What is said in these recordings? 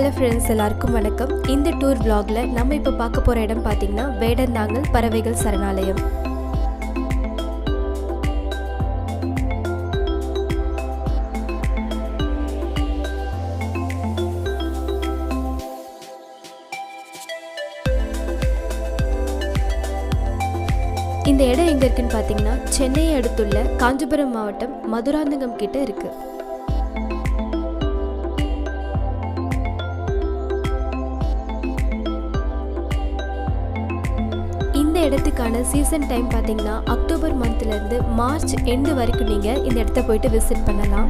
Hello friends, எல்லாருக்கும் வணக்கம். இந்த டூர் vlogல நம்ம இப்போ பார்க்க போகிற இடம் பார்த்தீங்கன்னா வேடந்தாங்கல் பறவைகள் சரணாலயம். இந்த இடம் எங்கே இருக்குன்னு பார்த்தீங்கன்னா சென்னையை அடுத்துள்ள காஞ்சிபுரம் மாவட்டம் மதுராந்தகம் கிட்ட இருக்குது. இந்த இடத்துக்கான சீசன் டைம் பார்த்தீங்கன்னா அக்டோபர் மந்த்லேருந்து மார்ச் எண்டு வரைக்கும் நீங்கள் இந்த இடத்த போயிட்டு விசிட் பண்ணலாம்.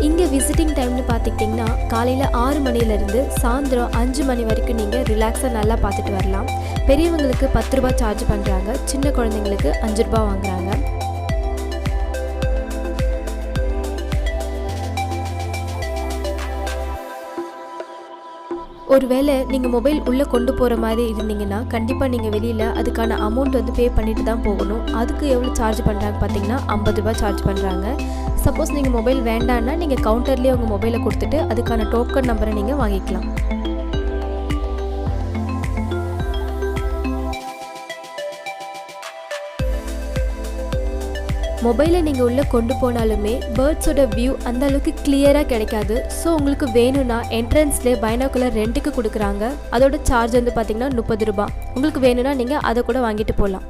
இங்கே விசிட்டிங் டைம்னு பார்த்துக்கிட்டிங்கன்னா காலையில் 6 மணிலேருந்து சாயந்தரம் 5 மணி வரைக்கும் நீங்கள் ரிலாக்ஸாக நல்லா பார்த்துட்டு வரலாம். பெரியவங்களுக்கு 10 ரூபா சார்ஜ் பண்ணுறாங்க, சின்ன குழந்தைங்களுக்கு 5 ரூபா வாங்குறாங்க. ஒருவேளை நீங்கள் மொபைல் உள்ளே கொண்டு போகிற மாதிரி இருந்தீங்கன்னா கண்டிப்பாக நீங்கள் வெளியில் அதுக்கான அமௌண்ட் வந்து பே பண்ணிட்டு தான் போகணும். அதுக்கு எவ்வளோ சார்ஜ் பண்ணுறாங்க பார்த்தீங்கன்னா 50 ரூபா சார்ஜ் பண்ணுறாங்க. சப்போஸ் நீங்கள் மொபைல் வேண்டான்னா நீங்கள் கவுண்டர்லேயே உங்கள் மொபைலை கொடுத்துட்டு அதுக்கான டோக்கன் நம்பரை நீங்கள் வாங்கிக்கலாம். மொபைலை நீங்கள் உள்ளே கொண்டு போனாலுமே பேர்ட்ஸோட வியூ அந்த அளவுக்கு கிளியராக கிடைக்காது. ஸோ உங்களுக்கு வேணும்னா என்ட்ரன்ஸ்லேயே பைனாகுலர் ரெண்ட்டுக்கு கொடுக்குறாங்க. அதோட சார்ஜ் வந்து பார்த்திங்கன்னா 30 ரூபா. உங்களுக்கு வேணும்னா நீங்கள் அதை கூட வாங்கிட்டு போகலாம்.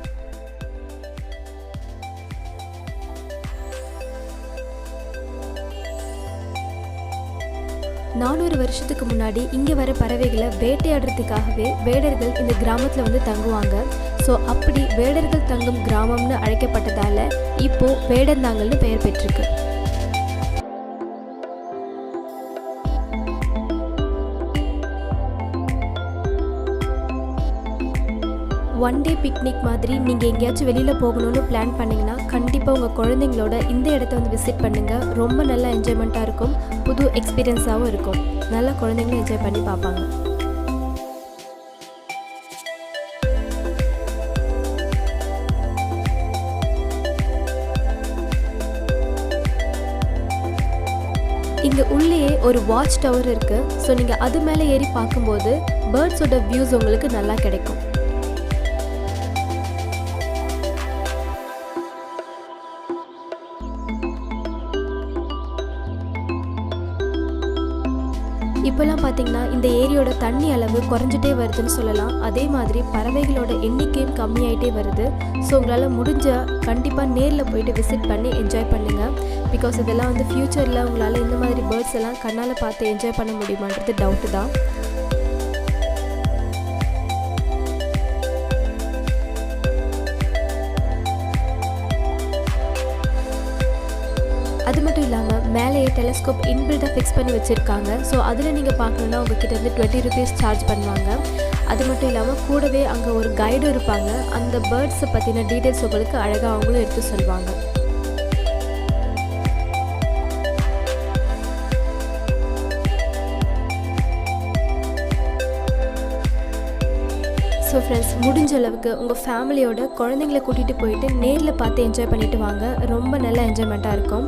நானூறு வருஷத்துக்கு முன்னாடி இங்கே வர பறவைகளை வேட்டையாடுறதுக்காகவே வேடர்கள் இந்த கிராமத்தில் வந்து தங்குவாங்க. ஸோ அப்படி வேடர்கள் தங்கும் கிராமம்னு அழைக்கப்பட்டதால் இப்போது வேடந்தாங்கல்னு பெயர் பெற்றிருக்கு. ஒன் டே பிக்னிக் மாதிரி நீங்கள் எங்கேயாச்சும் வெளியில் போகணுன்னு பிளான் பண்ணிங்கன்னா கண்டிப்பாக உங்கள் குழந்தைங்களோட இந்த இடத்த வந்து விசிட் பண்ணுங்கள். ரொம்ப நல்லா என்ஜாய்மெண்ட்டாக இருக்கும், புது எக்ஸ்பீரியன்ஸாகவும் இருக்கும். நல்லா குழந்தைங்களும் என்ஜாய் பண்ணி பார்ப்பாங்க. இங்கே உள்ளேயே ஒரு வாட்ச் டவர் இருக்குது. ஸோ நீங்கள் அது மேலே ஏறி பார்க்கும்போது பேர்ட்ஸோட வியூஸ் உங்களுக்கு நல்லா கிடைக்கும். இப்போல்லாம் பார்த்தீங்கன்னா இந்த ஏரியோட தண்ணி அளவு குறைஞ்சிட்டே வருதுன்னு சொல்லலாம். அதே மாதிரி பறவைகளோட எண்ணிக்கையும் கம்மியாயிட்டே வருது. ஸோ உங்களால் முடிஞ்சால் கண்டிப்பாக நேரில் போயிட்டு விசிட் பண்ணி என்ஜாய் பண்ணுங்கள். பிகாஸ் இதெல்லாம் வந்து ஃப்யூச்சரில் உங்களால் இந்த மாதிரி பேர்ட்ஸ் எல்லாம் கண்ணால் பார்த்து என்ஜாய் பண்ண முடியுமான்றது டவுட்டு தான். அது மட்டும் இல்லாமல் மேலேயே டெலஸ்கோப் இன்பில்டாக ஃபிக்ஸ் பண்ணி வச்சுருக்காங்க. ஸோ அதில் நீங்கள் பார்க்கணுன்னா உங்ககிட்ட வந்து 20 rupees சார்ஜ் பண்ணுவாங்க. அது மட்டும் இல்லாமல் கூடவே அங்கே ஒரு கைடும் இருப்பாங்க. அந்த பேர்ட்ஸை பற்றின டீட்டெயில்ஸ் உங்களுக்கு அழகாக அவங்களும் எடுத்து சொல்லுவாங்க. ஸோ ஃப்ரெண்ட்ஸ், முடிஞ்ச அளவுக்கு உங்கள் ஃபேமிலியோட குழந்தைங்கள கூட்டிகிட்டு போயிட்டு நேரில் பார்த்து என்ஜாய் பண்ணிவிட்டு வாங்க. ரொம்ப நல்ல என்ஜாய்மெண்ட்டாக இருக்கும்.